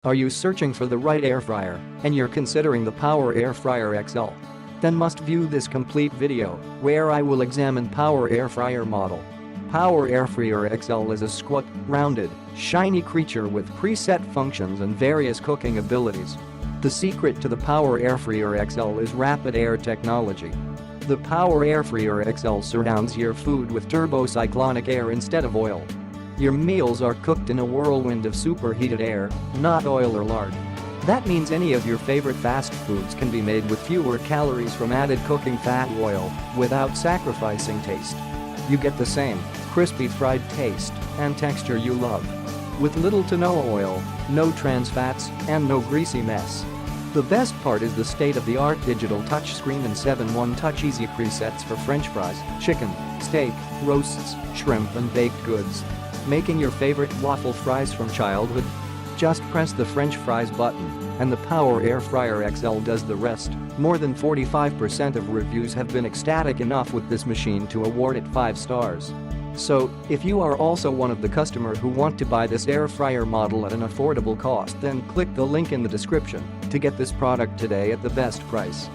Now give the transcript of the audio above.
Are you searching for the right air fryer and you're considering the Power Air Fryer XL? Then must view this complete video where I will examine Power Air Fryer model. Power Air Fryer XL is a squat, rounded, shiny creature with preset functions and various cooking abilities. The secret to the Power Air Fryer XL is rapid air technology. The Power Air Fryer XL surrounds your food with turbocyclonic air instead of oil. Your meals are cooked in a whirlwind of superheated air, not oil or lard. That means any of your favorite fast foods can be made with fewer calories from added cooking fat oil without sacrificing taste. You get the same crispy fried taste and texture you love. With little to no oil, no trans fats, and no greasy mess. The best part is the state-of-the-art digital touchscreen and 7-1 touch easy presets for French fries, chicken, steak, roasts, shrimp and baked goods. Making your favorite waffle fries from childhood? Just press the French fries button and the Power Air Fryer XL does the rest. More than 45% of reviews have been ecstatic enough with this machine to award it 5 stars. So, if you are also one of the customers who want to buy this air fryer model at an affordable cost, then click the link in the description to get this product today at the best price.